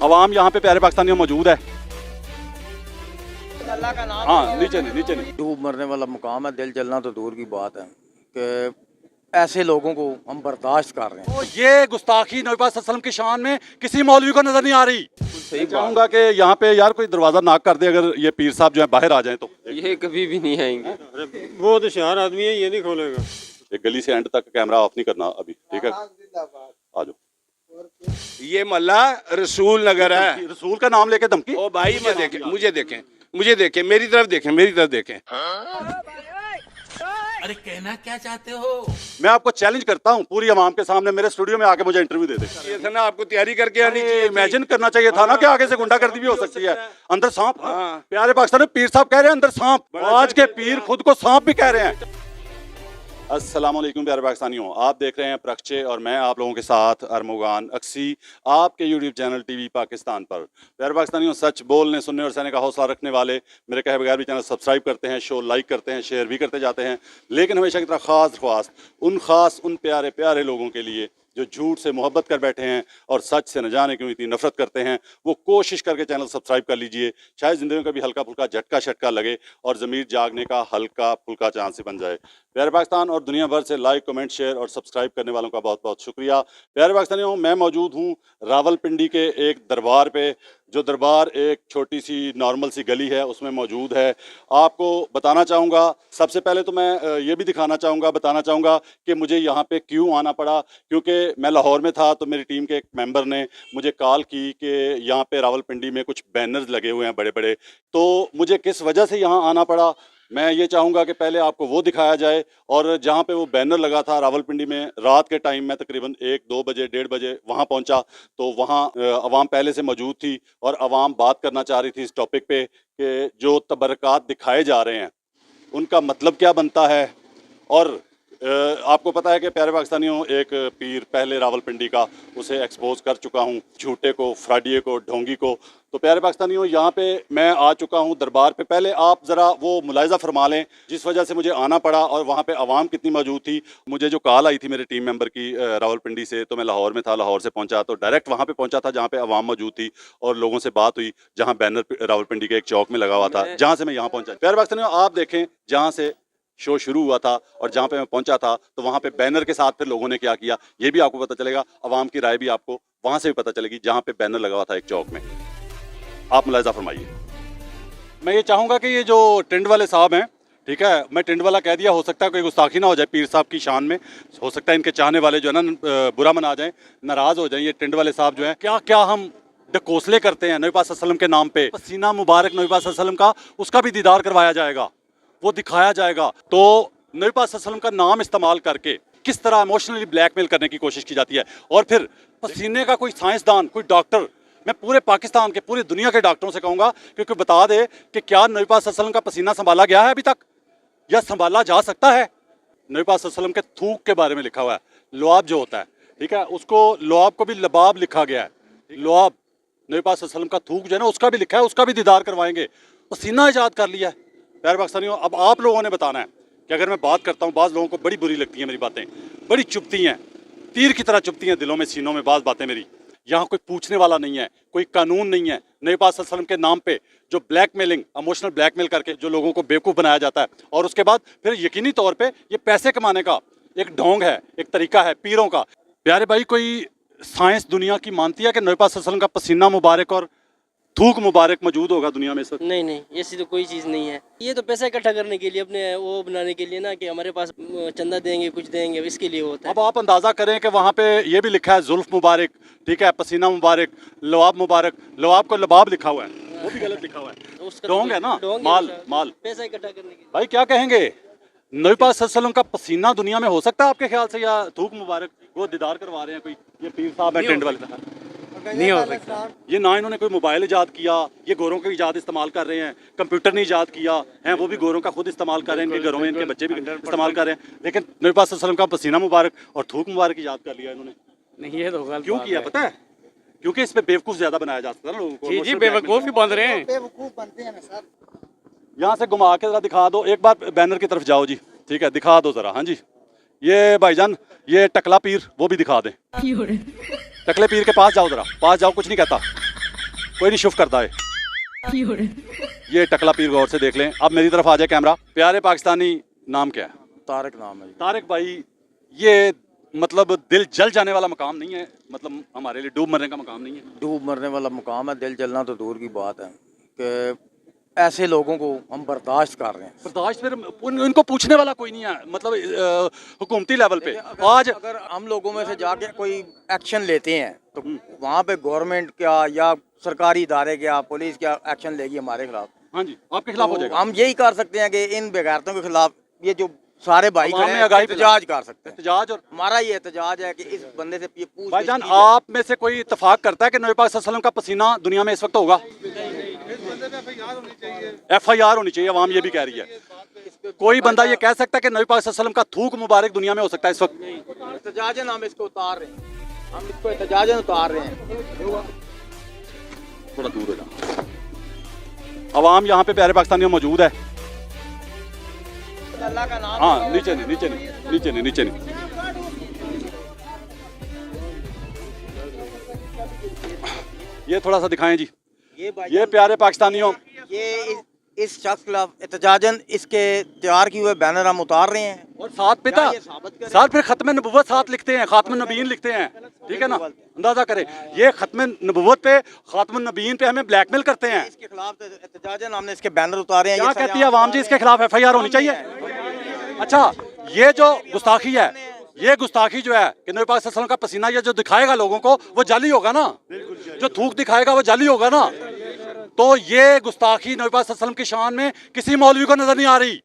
अवाम यहाँ पे प्यारे पाकिस्तानियों मौजूद है। अल्लाह का नाम हाँ नीचे नहीं। डूब मरने वाला मुकाम है, दिल जलना तो दूर की बात है कि ऐसे लोगों को हम बर्दाश्त कर रहे हैं। तो ये गुस्ताखी नबी पाक सल्लल्लाहु अलैहि वसल्लम की शान में किसी मौलवी को नजर नहीं आ रही। सही चाहूंगा कि यहाँ पे यार कोई दरवाजा नाक कर दे अगर ये पीर साहब जो है बाहर आ जाए तो। ये कभी भी नहीं आएंगे। वो तो शान आदमी है, ये नहीं खोलेगा। एक गली से एंड तक कैमरा ऑफ नहीं करना अभी, ठीक है? आ जाओ। ये मल्ला रसूल नगर है। रसूल का नाम लेके धमकी। ओ भाई मैं देखें, मुझे देखें, मेरी तरफ देखें। अरे कहना क्या चाहते हो? मैं आपको चैलेंज करता हूँ पूरी आवाम के सामने मेरे स्टूडियो में आके मुझे इंटरव्यू दे दे। ये था ना, आपको तैयारी करके आनी चाहिए। इमेजिन करना चाहिए था ना कि आगे से गुंडागर्दी भी हो सकती है। अंदर सांप। हाँ। प्यारे पाकिस्तान में पीर साहब कह रहे हैं अंदर सांप। आज के पीर खुद को सांप भी कह रहे हैं। अस्सलाम वालेकुम प्यारे पाकिस्तानियों, आप देख रहे हैं प्रक्षे और मैं आप लोगों के साथ अरमुगान अक्सी आपके यूट्यूब चैनल टीवी पाकिस्तान पर। प्यारे पाकिस्तानियों, सच बोलने सुनने और सहने का हौसला रखने वाले मेरे कहे बगैर भी चैनल सब्सक्राइब करते हैं, शो लाइक करते हैं, शेयर भी करते जाते हैं, लेकिन हमेशा की तरह ख़ास ख्वास्त उन प्यारे प्यारे लोगों के लिए जो झूठ से मोहब्बत कर बैठे हैं और सच से न जाने क्यों इतनी नफरत करते हैं, वो कोशिश करके चैनल सब्सक्राइब कर लीजिए। शायद ज़िंदगी में कभी हल्का फुल्का झटका शटका लगे और ज़मीर जागने का हल्का फुल्का चांस से बन जाए। प्यारे पाकिस्तान और दुनिया भर से लाइक कमेंट शेयर और सब्सक्राइब करने वालों का बहुत बहुत शुक्रिया। प्यारे पाकिस्तानियों, मैं मौजूद हूँ रावलपिंडी के एक दरबार पे, जो दरबार एक छोटी सी नॉर्मल सी गली है उसमें मौजूद है। आपको बताना चाहूँगा, सबसे पहले तो मैं ये भी बताना चाहूँगा कि मुझे यहाँ पे क्यों आना पड़ा, क्योंकि मैं लाहौर में था तो मेरी टीम के एक मेंबर ने मुझे कॉल की कि यहाँ पे रावलपिंडी में कुछ बैनर्स लगे हुए हैं बड़े बड़े, तो मुझे किस वजह से यहाँ आना पड़ा मैं ये चाहूँगा कि पहले आपको वो दिखाया जाए। और जहाँ पे वो बैनर लगा था रावलपिंडी में, रात के टाइम में तकरीबन 1-2 बजे 1:30 बजे वहाँ पहुँचा तो वहाँ अवाम पहले से मौजूद थी और अवाम बात करना चाह रही थी इस टॉपिक पे कि जो तबरक़ात दिखाए जा रहे हैं उनका मतलब क्या बनता है। और आपको पता है कि प्यारे पाकिस्तानियों, एक पीर पहले रावलपिंडी का उसे एक्सपोज कर चुका हूँ, झूठे को, फ्राडिये को, ढोंगी को। तो प्यारे पाकिस्तानियों, यहाँ पे मैं आ चुका हूँ दरबार पे। पहले आप ज़रा वो मुलाहिज़ा फरमा लें जिस वजह से मुझे आना पड़ा और वहाँ पे आवाम कितनी मौजूद थी। मुझे जो कॉल आई थी मेरे टीम मेंबर की रावलपिंडी से, तो मैं लाहौर में था, लाहौर से पहुँचा तो डायरेक्ट वहाँ पे पहुँचा था जहाँ पे आवाम मौजूद थी और लोगों से बात हुई जहाँ बैनर रावलपिंडी के एक चौक में लगा हुआ था, जहाँ से मैं यहाँ पहुँचा। प्यारे पाकिस्तानियों, आप देखें जहाँ से शो शुरू हुआ था और जहाँ पे मैं पहुंचा था तो वहाँ पे बैनर के साथ फिर लोगों ने क्या किया ये भी आपको पता चलेगा। अवाम की राय भी आपको वहाँ से भी पता चलेगी जहाँ पे बैनर लगा हुआ था एक चौक में। आप मुलाहिज़ा फरमाइए। मैं ये चाहूँगा कि ये जो टेंट वाले साहब हैं, ठीक है, मैं टेंट वाला कह दिया, हो सकता है कोई गुस्ताखी ना हो जाए पीर साहब की शान में, हो सकता है इनके चाहने वाले जो है ना बुरा मना जाएँ, नाराज़ हो जाएँ। ये टेंट वाले साहब जो हैं, क्या क्या हम डकोसले करते हैं नबी पाक सल्लल्लाहु अलैहि वसल्लम के नाम पे। पसीना मुबारक नबी पाक सल्लल्लाहु अलैहि वसल्लम का, उसका भी दीदार करवाया जाएगा, वो दिखाया जाएगा। तो नबी पाक सल्लल्लाहु अलैहि वसल्लम का नाम इस्तेमाल करके किस तरह इमोशनली ब्लैकमेल करने की कोशिश की जाती है। और फिर पसीने का कोई साइंसदान, कोई डॉक्टर, मैं पूरे पाकिस्तान के, पूरी दुनिया के डॉक्टरों से कहूँगा क्योंकि बता दे कि क्या नबी पाक सल्लल्लाहु अलैहि वसल्लम का पसीना संभाला गया है अभी तक या संभाला जा सकता है। नबी पाक सल्लल्लाहु अलैहि वसल्लम के थूक के बारे में लिखा हुआ है, लुआब जो होता है, ठीक है, उसको लुआब को भी लबाब लिखा गया है। लुआब नबी पाक सल्लल्लाहु अलैहि वसल्लम का थूक जो है ना उसका भी लिखा है, उसका भी दीदार करवाएंगे। पसीना ईजाद कर लिया है। प्यारे पाकिस्तानियों, अब आप लोगों ने बताना है कि अगर मैं बात करता हूँ, बाज़ लोगों को बड़ी बुरी लगती हैं मेरी बातें, बड़ी चुभती हैं, तीर की तरह चुभती हैं दिलों में, सीनों में बाज़ बातें मेरी। यहाँ कोई पूछने वाला नहीं है, कोई कानून नहीं है। नबी पाक सल्लल्लाहु अलैहि वसल्लम के नाम पे जो ब्लैकमेलिंग, इमोशनल ब्लैकमेल करके जो लोगों को बेवकूफ़ बनाया जाता है और उसके बाद फिर यकीनी तौर पे ये पैसे कमाने का एक ढोंग है, एक तरीका है पीरों का। प्यारे भाई, कोई साइंस दुनिया की मानती है कि नबी पाक सल्लल्लाहु अलैहि वसल्लम का पसीना मुबारक और थूक मुबारक मौजूद होगा दुनिया में? सर नहीं, ऐसी तो कोई चीज़ नहीं है। ये तो पैसा इकट्ठा करने के लिए, अपने वो बनाने के लिए ना, कि हमारे पास चंदा देंगे, कुछ देंगे, इसके लिए होता है। अब आप अंदाज़ा करें कि वहाँ पे ये भी लिखा है जुल्फ मुबारक, ठीक है, पसीना मुबारक, लवाब मुबारक, लवाब को लबाब लिखा हुआ है, वो भी गलत लिखा हुआ है। ढोंग है ना, माल पैसा इकट्ठा करने के लिए। भाई क्या कहेंगे, नबी पाक सल्लल्लाहु अलैहि वसल्लम का पसीना दुनिया में हो सकता है आपके ख्याल से, या थूक मुबारक वो दीदार करवा रहे हैं कोई ये पीर साहब है टेंट वाले? नहीं हो सकता। ये ना इन्होंने कोई मोबाइल इजाद किया, ये गोरों का इजाद इस्तेमाल कर रहे हैं, कंप्यूटर ने इजाद किया है, वो भी गोरों का खुद इस्तेमाल कर रहे हैं, इनके घरों में इनके बच्चे भी इस्तेमाल कर रहे हैं, लेकिन नबी पाक सल्लल्लाहु अलैहि वसल्लम का पसीना मुबारक और थूक मुबारक इजाद कर लिया इन्होंने। नहीं, ये तो गलत क्यों किया पता है? क्योंकि इस पे बेवकूफ़ ज़्यादा बनाया जा सकता है ना लोगों को। जी, बेवकूफ़ ही बन रहे हैं। बेवकूफ़ बनते हैं ना सर। यहाँ से घुमा के ज़रा दिखा दो, एक बार बैनर की तरफ जाओ जी, ठीक है, दिखा दो ज़रा। हाँ जी, ये भाईजान, ये टकला पीर वो भी दिखा दें। टकले पीर के पास जाओ, ज़रा पास जाओ, कुछ नहीं कहता। कोई नहीं शुफ करता है। ये टकला पीर गौर से देख लें। अब मेरी तरफ आ जाए कैमरा। प्यारे पाकिस्तानी नाम क्या है? तारक नाम है जी। तारिक भाई, ये मतलब दिल जल जाने वाला मकाम नहीं है, मतलब हमारे लिए डूब मरने का मकाम नहीं है। डूब मरने वाला मुकाम है, दिल जलना तो दूर की बात है कि ऐसे लोगों को हम बर्दाश्त कर रहे हैं। बर्दाश्त फिर इनको पूछने वाला कोई नहीं है, मतलब हुकूमती लेवल पे आज अगर हम लोगों में से जाके कोई एक्शन लेते हैं तो वहाँ पे गवर्नमेंट क्या या सरकारी इदारे क्या, पुलिस क्या एक्शन लेगी हमारे खिलाफ? हाँ जी, आपके खिलाफ हो तो जाएगा। हम यही कर सकते हैं कि इन बेगैरतों के खिलाफ ये जो सारे भाई अवाम खड़े में हैं, आगाही एहतजाज कर सकते हैं। एहतजाज। और हमारा ये एहतजाज है कि इस बंदे से ये पूछ भाईजान, आप में से कोई इत्तेफाक करता है कि नबी पाक सल्लल्लाहु अलैहि वसल्लम का पसीना दुनिया में इस वक्त होगा? FIR होनी चाहिए, अवाम ये भी कह रही है। कोई बंदा ये कह सकता है कि नबी पाक सल्लल्लाहु अलैहि वसल्लम का थूक मुबारक दुनिया में हो सकता है इस वक्त? एहतजाजन हम इसको उतार रहे हैं, हम इसको एहतजाजन उतार रहे हैं। थोड़ा दूर हो जाओ। अवाम यहाँ पे प्यारे पाकिस्तानियों मौजूद है। अल्लाह का नाम हाँ, नीचे नहीं, नीचे नहीं, नीचे नहीं, नीचे नहीं। ये थोड़ा सा दिखाएं जी। ये प्यारे पाकिस्तानियों, ये इस शख्स के खिलाफ एहतजाजन इसके तैयार किए हुए बैनर हम उतार रहे हैं। और साथ पिता ये साबित करें? साथ फिर खत्म नबुव्वत साथ लिखते हैं, खात्म नबीन लिखते हैं, ठीक है ना? अंदाजा करें, ये खत्म नबुव्वत पे, खात्म नबीन पे हमें ब्लैकमेल करते हैं। इसके खिलाफ एहतजाजन हमने इसके बैनर उतारे हैं। क्या ये कहती है आवाम जी? इसके खिलाफ FIR होनी चाहिए। अच्छा, ये जो गुस्ताखी है, ये गुस्ताखी जो है कि नबी पाक सल्लल्लाहु अलैहि वसल्लम का पसीना ये जो दिखाएगा लोगों को, वो जाली होगा ना? जो थूक दिखाएगा वो जाली होगा ना? तो ये गुस्ताखी नबी पाक सल्लल्लाहु अलैहि वसल्लम की शान में किसी मौलवी को नजर नहीं आ रही।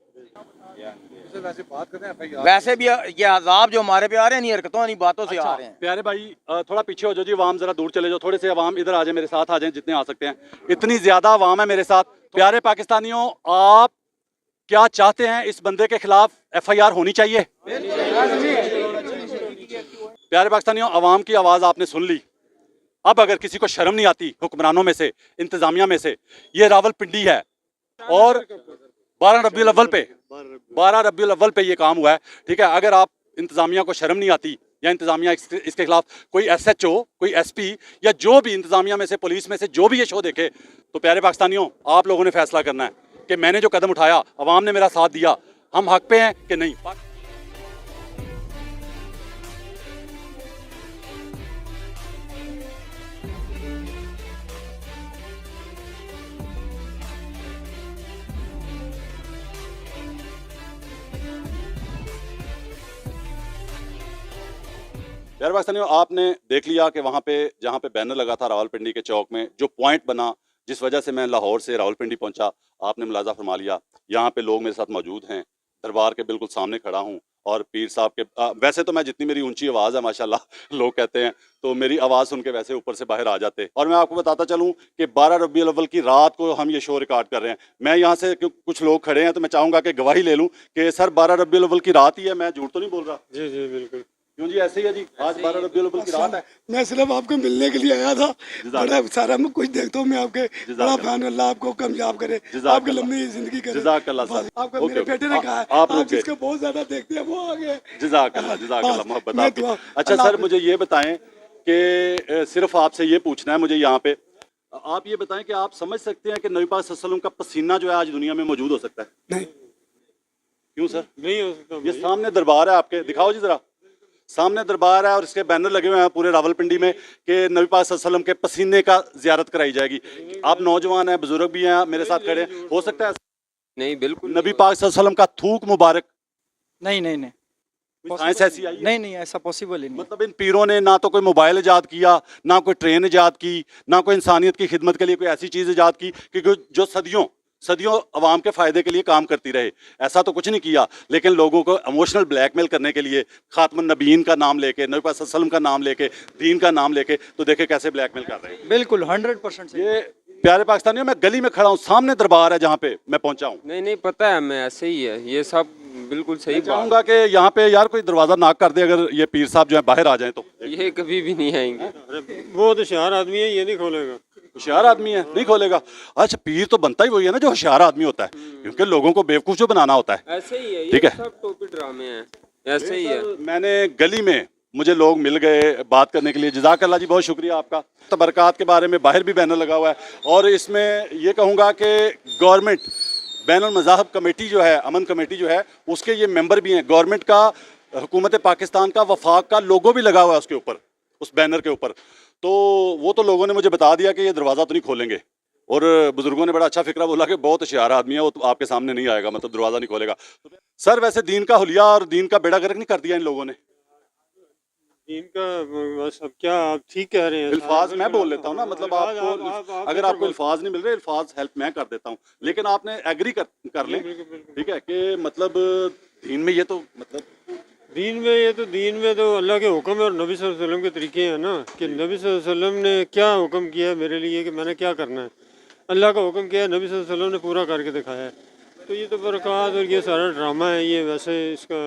वैसे भी ये अजाब जो हमारे पे आ रहे हैं, नहीं हरकतों नहीं बातों से आ रहे हैं। प्यारे भाई, थोड़ा पीछे हो जाओ जी, अवाम जरा दूर चले जाओ। थोड़े से अवाम इधर आ जाए, मेरे साथ आ जाए जितने आ सकते हैं। इतनी ज्यादा अवाम है मेरे साथ। प्यारे पाकिस्तानियों, आप क्या चाहते हैं? इस बंदे के खिलाफ FIR होनी चाहिए। प्यारे पाकिस्तानियों, अवाम की आवाज आपने सुन ली। अब अगर किसी को शर्म नहीं आती, हुक्मरानों में से, इंतजामिया में से, ये रावलपिंडी है और 12 रबीउल अव्वल पे ये काम हुआ है, ठीक है? अगर आप इंतजामिया को शर्म नहीं आती या इंतजामिया इसके खिलाफ कोई SHO, कोई SP या जो भी इंतजामिया में से, पुलिस में से जो भी ये शो देखे, तो प्यारे पाकिस्तानियों, आप लोगों ने फैसला करना है कि मैंने जो कदम उठाया, अवाम ने मेरा साथ दिया, हम हक पे हैं कि नहीं। यार पाकिस्तानियों, आपने देख लिया कि वहाँ पे जहाँ पे बैनर लगा था रावलपिंडी के चौक में, जो पॉइंट बना जिस वजह से मैं लाहौर से रावलपिंडी पहुँचा, आपने मुलाजा फरमा लिया। यहाँ पे लोग मेरे साथ मौजूद हैं, दरबार के बिल्कुल सामने खड़ा हूँ और पीर साहब के वैसे तो मैं जितनी मेरी ऊंची आवाज़ है माशाल्लाह लोग कहते हैं, तो मेरी आवाज़ सुन के वैसे ऊपर से बाहर आ जाते। और मैं आपको बताता चलूँ कि 12 रबीउल अव्वल की रात को हम ये शो रिकॉर्ड कर रहे हैं। मैं यहाँ से कुछ लोग खड़े हैं तो मैं चाहूँगा कि गवाही ले लूँ कि सर 12 रबीउल अव्वल की रात ही है, मैं झूठ तो नहीं बोल रहा? जी जी बिल्कुल। क्यों जी, ऐसे ही है जी, आज 12 रबीउल अव्वल की रात है। मैं सिर्फ आपको मिलने के लिए आया था। बड़ा सारा मैं कुछ देखता हूँ, मैं आपके बड़ा फैन। अल्लाह आपको कामयाब करे, आपकी लंबी जिंदगी करे। जज़ाकल्लाह सर। आपको मेरे बेटे ने कहा आप आप जिसको बहुत ज्यादा देखते हैं वो आ गए। जज़ाकल्लाह मोहब्बत आपकी। अच्छा सर, मुझे ये बताएं कि सिर्फ आपसे ये पूछना है मुझे यहाँ पे, आप ये बताएं कि आप समझ सकते हैं कि नबी पाक सल्लल्लाहु अलैहि वसल्लम का पसीना जो है आज दुनिया में मौजूद हो सकता है? नहीं। क्यों सर? नहीं हो सकता। ये सामने दरबार है आपके, दिखाओ जी जरा। सामने दरबार है और इसके बैनर लगे हुए हैं पूरे रावलपिंडी में कि नबी पाक सल्लल्लाहु अलैहि वसल्लम के पसीने का जियारत कराई जाएगी। आप नौजवान हैं, बुजुर्ग भी हैं, मेरे साथ खड़े हैं, हो सकता है? नहीं बिल्कुल। नबी पाक सल्लल्लाहु अलैहि वसल्लम का थूक मुबारक, नहीं नहीं नहीं, साइंस ऐसी आई है? नहीं नहीं, ऐसा पॉसिबल ही नहीं। मतलब इन पीरों ने ना तो कोई मोबाइल इजाद किया, ना कोई ट्रेन इजाद की, ना कोई इंसानियत की खिदमत के लिए कोई ऐसी चीज़ इजाद की कि जो सदियों अवाम के फ़ायदे के लिए काम करती रहे। ऐसा तो कुछ नहीं किया, लेकिन लोगों को इमोशनल ब्लैकमेल करने के लिए खातमुन नबीन का नाम लेके, नबी पाक सल्लल्लाहु अलैहि वसल्लम का नाम लेके, दीन का नाम लेके, तो देखे कैसे ब्लैकमेल कर रहे हैं। बिल्कुल 100%। ये प्यारे पाकिस्तानियों, मैं गली में खड़ा हूँ, सामने दरबार है जहाँ पे मैं पहुँचा हूँ। नहीं नहीं पता है, मैं ऐसे ही है ये सब बिल्कुल सही बात। चाहूँगा कि यहाँ पे यार कोई दरवाज़ा नाक कर दे अगर ये पीर साहब जो है बाहर आ जाए तो। ये कभी भी नहीं आएंगे। वो तो होशियार आदमी है, ये नहीं खोलेगा। होशियार आदमी है, नहीं खोलेगा। अच्छा, पीर तो बनता ही वही है ना जो होशियार आदमी होता है, क्योंकि लोगों को बेवकूफ़ जो बनाना होता है। ऐसे ही है, ठीक ये है। सब टोपी ड्रामे हैं, ऐसे ही है। मैंने गली में मुझे लोग मिल गए बात करने के लिए। जज़ाकल्लाह जी, बहुत शुक्रिया आपका। तबरकात के बारे में बाहर भी बैनर लगा हुआ है, और इसमें ये कहूँगा कि गवर्नमेंट बैनुल मज़ाहब कमेटी जो है, अमन कमेटी जो है, उसके ये मेंबर भी हैं। गवर्नमेंट का, हुकूमत पाकिस्तान का वफाक का लोगो भी लगा हुआ है उसके ऊपर, उस बैनर के ऊपर। तो वो तो लोगों ने मुझे बता दिया कि ये दरवाज़ा तो नहीं खोलेंगे, और बुजुर्गों ने बड़ा अच्छा फिक्रा बोला कि बहुत होशियार आदमी है, वो तो आपके सामने नहीं आएगा, मतलब दरवाज़ा नहीं खोलेगा। सर, वैसे दीन का हुलिया और दीन का बेड़ा गर्क नहीं कर दिया इन लोगों ने? इनका बस अब क्या, आप ठीक कह रहे हैं। अल्फाज मैं बोल लेता हूँ ना, मतलब आपको अगर आपको अल्फाज नहीं मिल रहे, अल्फाज हेल्प मैं कर देता हूँ, लेकिन आपने एग्री कर लें, ठीक है, कि मतलब दीन में ये तो मतलब दीन में तो अल्लाह के हुक्म है और नबी सल्लल्लाहु अलैहि वसल्लम के तरीके हैं ना, कि नबी सल्लल्लाहु अलैहि वसल्लम ने क्या हुक्म किया है मेरे लिए कि मैंने क्या करना है। अल्लाह का हुक्म किया है, नबी सल्लल्लाहु अलैहि वसल्लम ने पूरा करके दिखाया है। तो ये तो बरक़ात और ये सारा ड्रामा है, ये वैसे इसका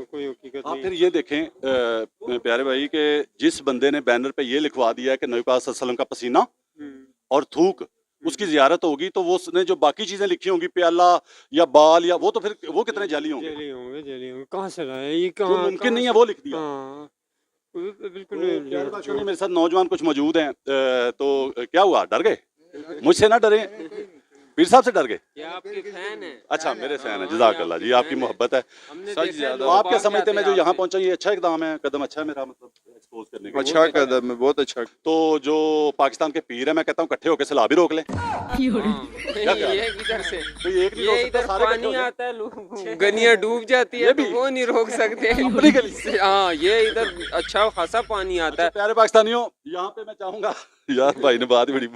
कोई हकीकत आप नहीं। फिर ये देखें प्यारे भाई, कि जिस बंदे ने बैनर पे ये लिखवा दिया है कि नबी पाक सल्लल्लाहु अलैहि वसल्लम का पसीना और थूक उसकी जियारत होगी, तो वो उसने जो बाकी चीजें लिखी होंगी, प्याला या बाल या वो, तो फिर वो कितने जाली होंगे? जेली होंगे, कहाँ से लाए ये, जो कहाँ मुमकिन नहीं है वो लिख दिया। हाँ, बिल्कुल प्यारे भाई, मेरे साथ नौजवान कुछ मौजूद हैं, तो क्या हुआ, डर गए? मुझसे ना डरे, पीर साहब से डर गए? क्या आपके फैन है? अच्छा, मेरे फैन है, जज़ाकल्लाह जी, आपकी मोहब्बत है। हमने सच देखा है, ज्यादा। लोग आप क्या बाग समझते हैं मैं जाते जो हैं यहाँ आपसे। पहुंचा, ये अच्छा इकदाम है, कदम अच्छा है मेरा, मतलब एक्सपोज करने का? अच्छा कदम है, बहुत अच्छा। तो जो पाकिस्तान के पीर है, मैं कहता हूँ इकट्ठे होकर सलाह भी रोक लें। हाँ, क्या ख्याल ये है? इधर से कोई एक नहीं रोक ये सकता, इधर सारे इकट्ठे पानी हो जाएं। आता है, लोग गनिया डूब जाती है, तो वो नहीं रोक सकते अपनी गली से। हाँ, ये इधर अच्छा खासा पानी आता है। प्यारे पाकिस्तानियों, यहाँ पे मैं चाहूंगा, यार भाई ने बात ही बड़ी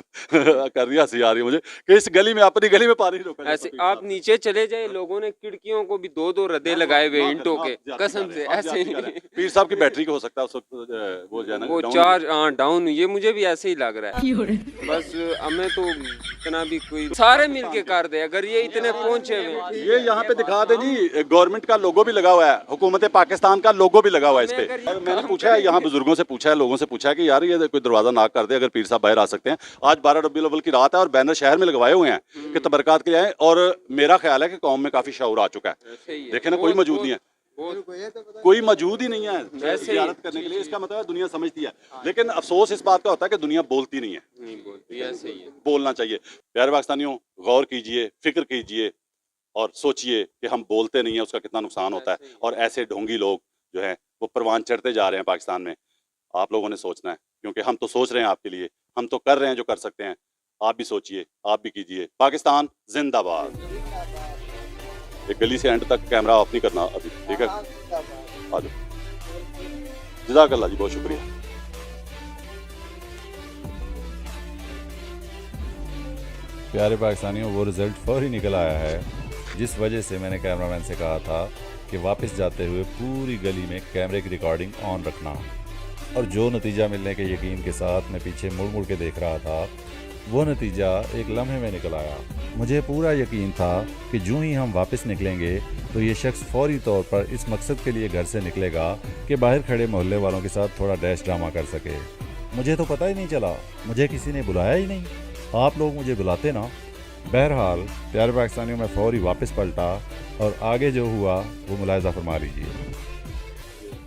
कर दी, हंसी आ रही है मुझे, कि इस गली में, अपनी गली में पानी नहीं रोका ऐसे आप नीचे चले जाए, लोगों ने खिड़कियों को भी दो दो रद्दे लगाए हुए ईंटों के, कसम से ऐसे ही। पीर साहब की बैटरी को हो सकता है उस वक्त वो जो है ना वो down- चार्ज, हाँ, डाउन, ये मुझे भी ऐसे ही लग रहा है। बस हमें तो इतना भी कोई सारे मिल के कर दे, अगर ये इतने पहुंचे हुए हैं। ये यहाँ पे दिखा दे जी, गवर्नमेंट का लोगो भी लगा हुआ है, हुकूमत पाकिस्तान का लोगो भी लगा हुआ है इस पे। और मैंने पूछा है, यहाँ बुजुर्गों से पूछा है, लोगों से पूछा है कि यार ये कोई दरवाजा नाक कर दे, अगर पीर साहब बाहर आ सकते हैं। आज 12 रबीउल अव्वल की रात है और बैनर शहर में लगवाए हुए हैं कि तबरकात के लिए आए, और मेरा ख्याल है कि कौम में काफी शऊर आ चुका है। देखे ना, कोई मौजूद नहीं है, कोई मौजूद ही नहीं है जियारत करने के लिए। इसका मतलब है दुनिया समझती है, लेकिन अफसोस इस बात का होता है कि दुनिया बोलती नहीं है। नहीं बोलती, ऐसे ही है। बोलना चाहिए। प्यारे पाकिस्तानियों, गौर कीजिए, फिक्र कीजिए और सोचिए कि हम बोलते नहीं हैं, उसका कितना नुकसान होता है। और ऐसे ढोंगी लोग जो हैं वो परवान चढ़ते जा रहे हैं पाकिस्तान में। आप लोगों ने सोचना है, क्योंकि हम तो सोच रहे हैं आपके लिए, हम तो कर रहे हैं जो कर सकते हैं। आप भी सोचिए, आप भी कीजिए। पाकिस्तान जिंदाबाद। एक गली से एंड तक कैमरा ऑफ नहीं करना अभी, ठीक है? आ जाओ। जज़ाकल्लाह जी, बहुत शुक्रिया। प्यारे पाकिस्तानियों, वो रिज़ल्ट फौरी निकल आया है, जिस वजह से मैंने कैमरामैन से कहा था कि वापस जाते हुए पूरी गली में कैमरे की रिकॉर्डिंग ऑन रखना। और जो नतीजा मिलने के यकीन के साथ मैं पीछे मुड़ मुड़ के देख रहा था, वो नतीजा एक लम्हे में निकल आया। मुझे पूरा यकीन था कि जो ही हम वापस निकलेंगे तो ये शख्स फौरी तौर पर इस मकसद के लिए घर से निकलेगा कि बाहर खड़े मोहल्ले वालों के साथ थोड़ा डैश ड्रामा कर सके। मुझे तो पता ही नहीं चला, मुझे किसी ने बुलाया ही नहीं। आप लोग मुझे बुलाते ना। बहरहाल प्यारे पाकिस्तानियों, में फ़ौरी वापस पलटा और आगे जो हुआ वो मुलाहिज़ा फरमा लीजिए।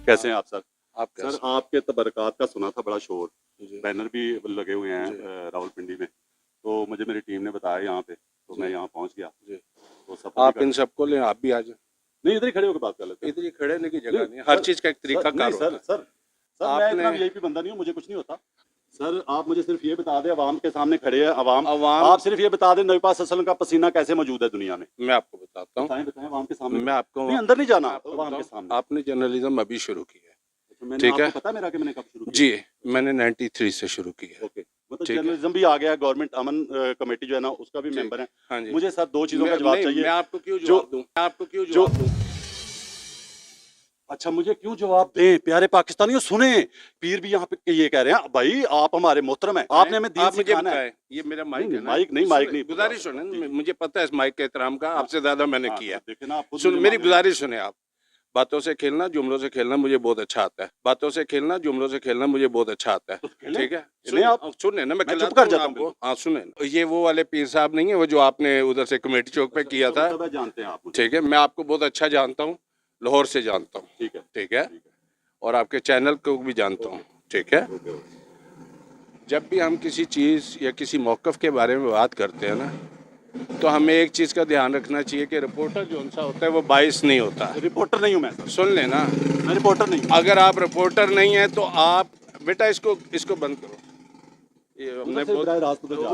कैसे हैं आप सर? आप सर, आपके तबरकात का सुना था बड़ा शोर, बैनर भी लगे हुए हैं रावलपिंडी में, तो मुझे मेरी टीम ने बताया यहाँ पे, तो मैं यहाँ पहुँच गया। तो सब आप इन सबको ले, आप भी आ जाए। नहीं, इधर ही खड़े होकर बात कर लेते हैं। इधर ही खड़े होने की जगह नहीं, हर चीज का एक तरीका कार होता है। सर मैं इतना वीआईपी बंदा नहीं हूँ, मुझे कुछ नहीं होता। सर, आप मुझे सिर्फ ये बता दें, अवाम के सामने खड़े हैं, अवाम आप सिर्फ ये बता दें, नबी पाक सल्लल्लाहु अलैहि वसल्लम का पसीना कैसे मौजूद है दुनिया में? मैं आपको बताता हूँ, बताएं अवाम के सामने। मैं आपको नहीं, अंदर नहीं जाना, आपको अवाम के बताऊं, सामने। आपने जर्नलिज्म अभी शुरू की है, मैंने ठीक है? आपको पता है मेरा कि मैंने कब शुरू किया? जी, मैंने 93 से शुरू की है। ओके, मतलब ठीक है। जर्नलिज्म भी आ गया, गवर्नमेंट अमन कमेटी जो है ना, उसका भी मेंबर है। हाँ जी, मुझे सर दो चीजों का जवाब चाहिए। मैं आपको क्यों जवाब दूं? मैं आपको क्यों जवाब दूं? अच्छा, मुझे क्यों जवाब दें? प्यारे पाकिस्तानियों सुने, पीर भी यहाँ पे ये कह रहे हैं, भाई आप हमारे मोहतरम हैं, आपने हमें दीन आप मुझे सिखाना है। बताएं, ये मेरा माइक है ना? माइक नहीं, गुजारिश सुने, मुझे पता है इस माइक के एहतराम का आपसे ज्यादा मैंने हाँ, किया। देखे ना, आप खुद सुन, मुझे मेरी मान रहे हैं। गुजारिश सुने आप। बातों से खेलना, जुमलों से खेलना मुझे बहुत अच्छा आता है। बातों से खेलना, जुमलों से खेलना मुझे बहुत अच्छा आता है। खेलें? ठीक है, खेलें आप। सुने ना, मैं मैं चुप खिलाता कर हूँ जाता हूँ आपको। हाँ सुने, ये वो वाले पीर साहब नहीं है वो जो आपने उधर से कमेटी चौक पे किया था। सब जानते हैं आप मुझे। ठीक है, मैं आपको बहुत अच्छा जानता हूँ, लाहौर से जानता हूँ। ठीक है, ठीक है, और आपके चैनल को भी जानता हूँ, ठीक है। जब भी हम किसी चीज़ या किसी मौक़िफ़ के बारे में बात करते हैं ना, तो हमें एक चीज़ का ध्यान रखना चाहिए कि रिपोर्टर जो उनसा होता है वो बाइस नहीं होता। रिपोर्टर नहीं हूँ मैं, सुन लेना, मैं रिपोर्टर नहीं हूँ। अगर आप रिपोर्टर नहीं हैं तो आप बेटा इसको बंद करो, ये हमने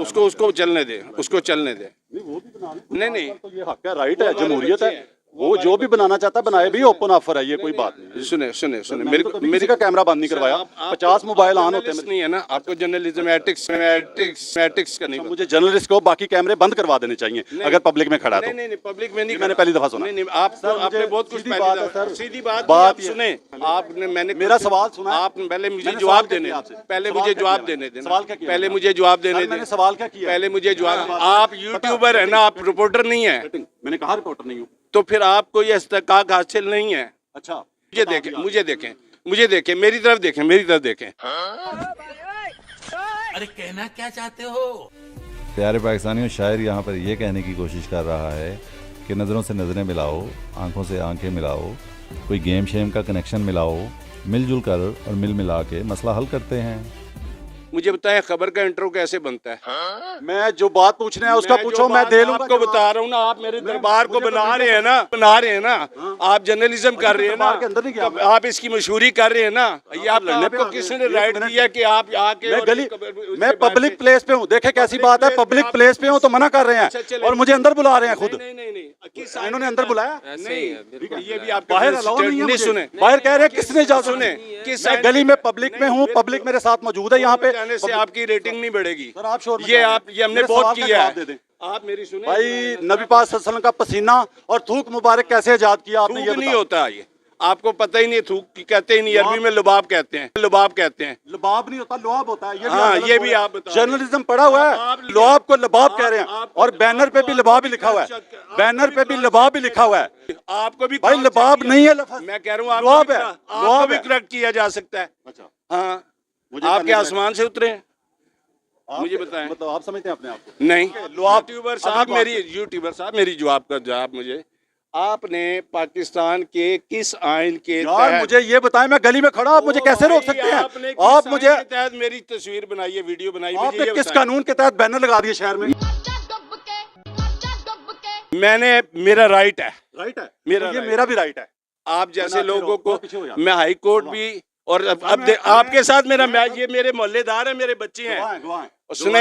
उसको चलने दे, उसको चलने दे। नहीं तो ये हक है, राइट है, जमहूरियत है, वो जो भी बनाना चाहता है बनाए भी, ओपन ऑफर है, ये कोई बात नहीं। सुने मेरे का कैमरा बंद नहीं करवाया, 50 मोबाइल ऑन होते हैं। नहीं है ना, आपको जर्नलिज्म एथिक्स का नहीं। मुझे जर्नलिस्ट को बाकी कैमरे बंद करवा देने चाहिए अगर पब्लिक में खड़ा है। नहीं पब्लिक में नहीं, मैंने पहली दफा सुना। नहीं आपने बहुत कुछ सीधी बात सुने आपने, मैंने मेरा सवाल सुना, आप पहले मुझे जवाब देने, पहले मुझे जवाब देने देना, पहले मुझे जवाब देने देना। सवाल क्या किया? पहले मुझे जवाब, आप यूट्यूबर है ना, आप रिपोर्टर नहीं है। मैंने कहा रिपोर्टर नहीं हूँ, तो फिर आपको ये इस्तेकाक हासिल नहीं है। अच्छा, मुझे देखें, मेरी तरफ देखें। अरे कहना क्या चाहते हो? प्यारे पाकिस्तानियों, शायर यहाँ पर ये कहने की कोशिश कर रहा है कि नज़रों से नज़रें मिलाओ, आंखों से आंखें मिलाओ, कोई गेम शेम का कनेक्शन मिलाओ, मिलजुल कर और मिला के मसला हल करते हैं। मुझे बताएं खबर का इंट्रो कैसे बनता है? मैं जो बात पूछना है उसका पूछो, मैं दे लूंगा। आपको बता रहा हूँ ना, आप मेरे दरबार को बना रहे हैं ना, आप जर्नलिज्म कर रहे हैं ना, अंदर नहीं गया, आप इसकी मशहूरी कर रहे हैं ना, ये आपको किसने राइट दिया कि आप आके मैं पब्लिक प्लेस पे हूँ। देखे कैसी बात है, पब्लिक प्लेस पे हूँ तो मना कर रहे हैं और मुझे अंदर बुला रहे हैं खुद। नहीं, इन्होंने अंदर बुलाया, ये भी आप बाहर अलाउ नहीं है। सुने, बाहर कह रहे हैं किसने जा सुने, मैं गली में पब्लिक में हूँ, पब्लिक मेरे साथ मौजूद है यहाँ पे, से आपकी रेटिंग नहीं बढ़ेगी। सर आप शोर ये हमने बहुत किया है। आप मेरी सुने भाई, नबी पाक सल्लल्लाहु अलैहि वसल्लम का पसीना और थूक मुबारक कैसे आजाद किया आपने? ये नहीं होता, ये आपको पता ही नहीं। थूक कहते ही नहीं, अरबी में लुबाब कहते हैं। लुबाब नहीं होता, लुआब होता है। ये भी आप जर्नलिज्म पढ़ा हुआ है, लुआब को लुबाब कह रहे हैं और बैनर पे भी लुबाब ही लिखा हुआ है, बैनर पे भी लुबाब ही लिखा हुआ है। आपको भी भाई लुबाब नहीं है लफ्ज़, मैं कह रहा हूँ लुआब है, लुआब भी करेक्ट किया जा सकता है। अच्छा, हाँ, आप क्या आसमान से उतरे हैं? मुझे बताएं, मतलब आप समझते हैं अपने आप को? नहीं, यूट्यूबर साहब मेरी जवाब मुझे, आपने पाकिस्तान के किस आइन के यार मुझे ये बताएं, मैं गली में खड़ा, आप मुझे कैसे रोक सकते हैं? आप मुझे तहत मेरी तस्वीर बनाइए, वीडियो बनाइए, आपने किस कानून के तहत बैनर लगा दिए शहर में? मैंने, मेरा राइट है, मेरा भी राइट है। आप जैसे लोगों को मैं हाई कोर्ट भी, और अब आपके साथ ये मेरे मोहल्लेदार हैं, मेरे बच्चे हैं। सुनो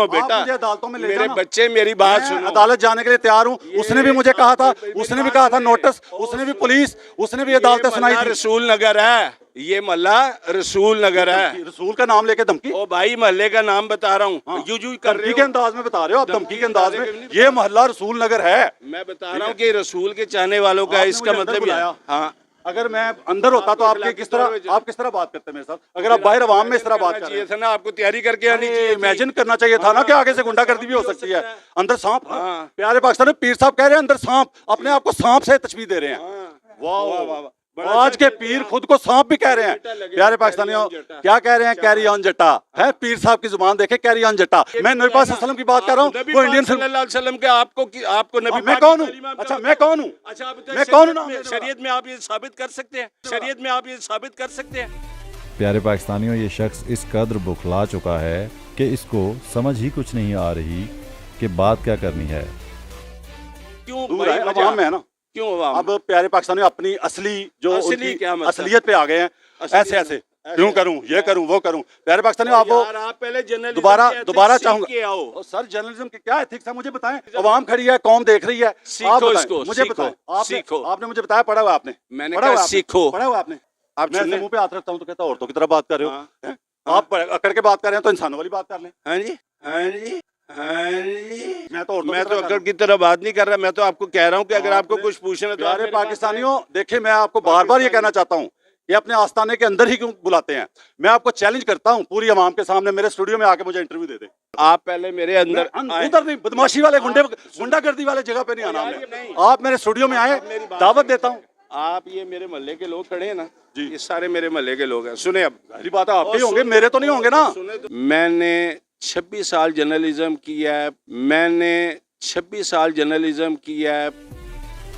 बेटा, मेरे बच्चे मेरी बात सुनो। अदालत जाने के लिए तैयार हूँ। उसने भी मुझे कहा था, उसने भी कहा था नोटिस, उसने भी पुलिस, उसने भी अदालतें सुनाई थी। रसूल नगर है ये मोहल्ला, रसूल नगर है। रसूल का नाम लेके धमकी? ओ भाई, मोहल्ले का नाम बता रहा हूँ, यूं कर रहे हो, के अंदाज में बता रहे हो आप, धमकी के अंदाज में। ये मोहल्ला रसूल नगर है, मैं बता रहा हूँ कि रसूल के चाहने वालों का इसका मतलब। हाँ, अगर मैं अंदर होता तो आप किस तरह बात करते मेरे साथ? अगर आप बाहर आवाम में इस तरह बात कर रहे हैं, था ना, आपको तैयारी करके आनी चाहिए। इमेजिन करना चाहिए था ना कि आगे से गुंडागर्दी भी हो सकती है। अंदर सांप, प्यारे पाकिस्तान पीर साहब कह रहे हैं अंदर सांप, अपने आप को सांप से तशबीह दे रहे हैं। वाह, आज के पीर खुद को सांप भी कह रहे हैं। प्यारे पाकिस्तानियों, क्या कह रहे हैं? कैरी ऑन जटा है, पीर साहब की जुबान देखे, कैरी ऑन जटा। मैं नबी पाक सल्लल्लाहु अलैहि वसल्लम की बात कर रहा हूँ, वो इंडियन सल्लल्लाहु अलैहि वसल्लम के आपको नबी, मैं कौन हूँ? अच्छा, मैं कौन हूँ? मैं कौन हूँ? शरीयत में आप ये साबित कर सकते हैं? प्यारे पाकिस्तानियों, ये शख्स इस कदर बुखला चुका है कि इसको समझ ही कुछ नहीं आ रही कि बात क्या करनी है। क्यों अवाम में है ना, क्यों अवाम? अब प्यारे पाकिस्तानी अपनी असलियत पे आ गए हैं। ऐसे क्यों करूं, ये करूं, वो करूं? प्यारे पाकिस्तानी आप पहले दोबारा चाहूंगा सर, जर्नलिज्म की क्या एथिक्स है मुझे बताएं। अवाम खड़ी है, कौम देख रही है, सीखो इसको, मुझे बताएं। आपने मुझे बताया, पढ़ा हुआ आपने? मैंने कहा सीखो, पढ़ा हुआ आपने? आप मुंह पे हाथ रखता हूं तो कहता औरतों की तरह बात कर रहे हो। आप अकड़ के बात कर रहे हैं तो इंसानों वाली बात कर लें। हाँ जी, मैं तो अकड़ की तरह बात नहीं कर रहा, मैं तो आपको कह रहा हूँ कि अगर आपको कुछ पूछना है तो। प्यारे पाकिस्तानियों, देखिए मैं आपको बार बार ये कहना चाहता हूँ कि अपने आस्थाने के अंदर ही क्यों बुलाते हैं? मैं आपको चैलेंज करता हूँ पूरी आवाम के सामने, मेरे स्टूडियो में आके मुझे इंटरव्यू दे दे। आप पहले मेरे अंदर उधर नहीं, बदमाशी वाले गुंडागर्दी वाले जगह पे नहीं आना। आप मेरे स्टूडियो में आए, दावत देता हूँ। आप ये मेरे मोहल्ले के लोग खड़े हैं ना जी, ये सारे मेरे मोहल्ले के लोग हैं। सुने, अब सारी बात आपके ही होंगे, मेरे तो नहीं होंगे ना। मैंने 26 साल जर्नलिज्म किया है,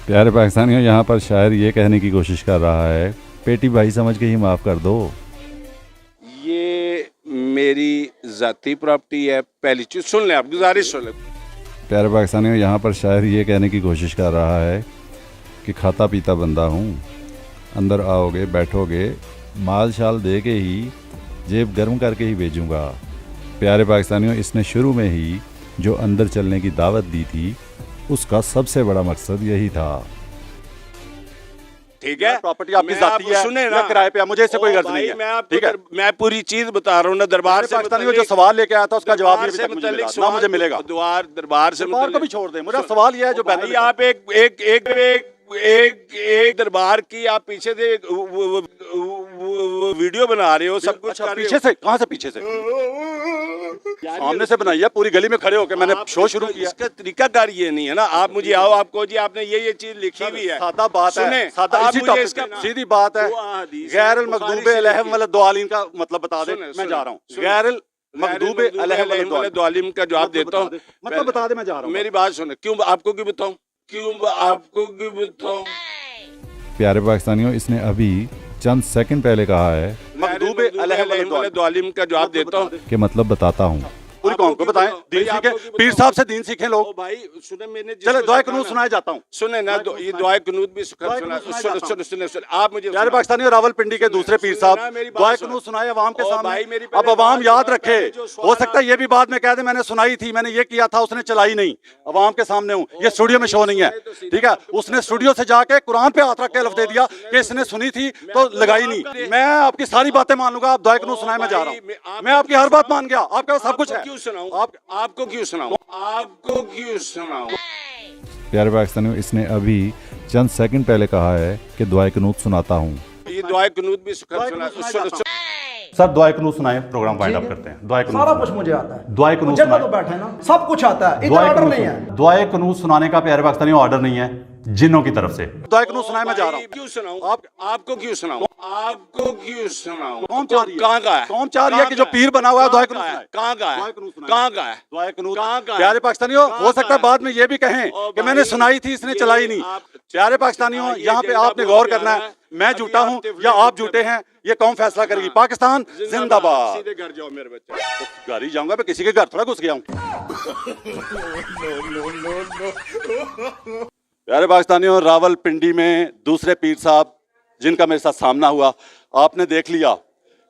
प्यारे पाकिस्तानियों, यहाँ पर शायर ये कहने की कोशिश कर रहा है पेटी भाई समझ के ही माफ़ कर दो। ये मेरी ज़ाती प्रॉपर्टी है। पहली चीज़ सुन लें, आप गुजारिश सुन लें। प्यारे पाकिस्तानियों, यहाँ पर शायर ये कहने की कोशिश कर रहा है कि खाता पीता बंदा हूँ, अंदर आओगे बैठोगे माल शाल दे के ही जेब गर्म करके ही भेजूँगा। प्यारे पाकिस्तानियों, इसने शुरू में ही जो अंदर चलने की दावत दी थी उसका सबसे बड़ा मकसद यही था। ठीक है, प्रॉपर्टी आपकी जाती है, सुने या किराए पे है, मुझे इससे कोई गर्ज नहीं है। मैं आपको ठीक है, मैं पूरी चीज बता रहा हूँ ना। दरबार से पाकिस्तानी जो सवाल लेके आया था उसका जवाब भी अभी तक मुझे मिला, ना मुझे मिलेगा। दरबार से दरबार को भी छोड़ दें, मुझे सवाल यह है जो भाई आप एक दरबार की आप पीछे से वीडियो बना रहे हो, सब कुछ कर रहे हो। पीछे से कहाँ से? पीछे से सामने से बनाई है, पूरी गली में खड़े होकर मैंने शो शुरू किया। इसका तरीकाकार ये नहीं है ना। आप मुझे आओ, आपको जी आपने ये चीज लिखी हुई है, सादा बात है, सादा आप इसी मुझे टॉपिक इसका पे सीधी बात है। गैर अल मगदूबे अलैहिम वल दुआलिन का मतलब बता दे, मैं जा रहा हूँ। गैर अल मगदूबे अलैहिम वल दुआलिन का जवाब देता हूँ, मतलब बता दे, मैं जा रहा हूँ। मेरी बात सुने। क्यों आपको क्यों बताऊँ? प्यारे पाकिस्तानियों, इसने अभी चंद सेकंड पहले कहा है मगदूबे अलैहिम वल दुआलिन का जवाब देता हूँ कि मतलब बताता हूँ। पूरी कौम को बताएं, दीन सीखे, पीर साहब से दीन सीखे लोग। भाई सुने, मैंने चले दुआ कुनूत सुनाए जाता हूँ। सुने ना, ये दुआ कुनूत भी सुने। आप मुझे प्यारे पाकिस्तानी, रावलपिंडी के दूसरे पीर साहब दुआ कुनूत सुनाए अवाम के सामने। अब अवाम याद रखे, हो सकता है ये भी बाद में कह दे मैंने सुनाई थी, मैंने ये किया था, उसने चलाई नहीं। अवाम के सामने हूँ, ये स्टूडियो में शो नहीं है। ठीक है, उसने स्टूडियो से जाके कुरान पे हाथ रख के लफ्ज दे दिया कि इसने सुनी थी तो लगाई नहीं। मैं आपकी सारी बातें मान लूंगा, आप दुआ कुनूत सुनाए, मैं जा रहा हूँ। मैं आपकी हर बात मान गया, आपका सब कुछ है। क्यों सुनाऊं? आपको क्यों सुनाऊं? आपको क्यों सुनाऊं? प्यारे पाकिस्तानियों, इसने अभी चंद सेकंड पहले कहा है कि दुआ कुनूत सुनाता हूँ। ये दुआ कुनूत भी सर दुआ कुनूत सुनाए, प्रोग्राम वाइंड अप करते हैं। दुआ कुनूत सारा कुछ मुझे आता है। दुआ कुनूत जगह तो बैठे ना, सब कुछ आता है, इधर ऑर्डर नहीं है। दुआ कुनूत सुनाने का प्यारे पाकिस्तानियों ऑर्डर नहीं है, जिन्नों की तरफ से। दुआ कुनूत सुनाए, मैं जा रहा हूँ। क्यों सुनाऊं? आपको क्यों सुनाऊं? आपको क्यों सुनाऊं? कौन चाह रही है? कहाँ का है? कौन चाह रही है कि जो पीर बना हुआ है दुआ कुनूत सुनाए? कहाँ का है? कहाँ का है? दुआ कुनूत कहाँ का है? प्यारे पाकिस्तानियों, हो सकता है बाद में ये भी कहें कि मैंने सुनाई थी, इसने चलाई नहीं। प्यारे पाकिस्तानियों, यहाँ पे आपने गौर करना है, मैं झूठा हूँ या आप झूठे हैं, ये कौन फैसला करेगी। पाकिस्तान जिंदाबाद। सीधे घर जाओ मेरे बच्चे। घर ही जाऊंगा, मैं किसी के घर थोड़ा घुस गया हूँ। प्यारे पाकिस्तानियों, रावलपिंडी में दूसरे पीर साहब जिनका मेरे साथ सामना हुआ, आपने देख लिया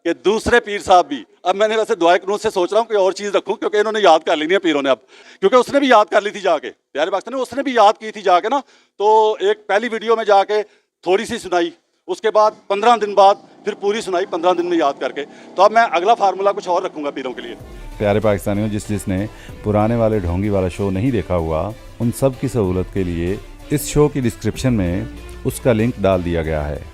कि दूसरे पीर साहब भी। अब मैंने वैसे दुआ कुनूत से सोच रहा हूँ कोई और चीज़ रखूँ, क्योंकि इन्होंने याद कर लेनी है पीरों ने अब, क्योंकि उसने भी याद कर ली थी जाके। प्यारे पाकिस्तानियों, उसने भी याद की थी जाके ना, तो एक पहली वीडियो में जाके थोड़ी सी सुनाई, उसके बाद 15 दिन बाद फिर पूरी सुनाई, 15 दिन में याद करके। तो अब मैं अगला फार्मूला कुछ और रखूँगा पीरों के लिए। प्यारे पाकिस्तानियों, जिसने पुराने वाले ढोंगी वाला शो नहीं देखा हुआ, उन सब की सहूलत के लिए इस शो की डिस्क्रिप्शन में उसका लिंक डाल दिया गया है।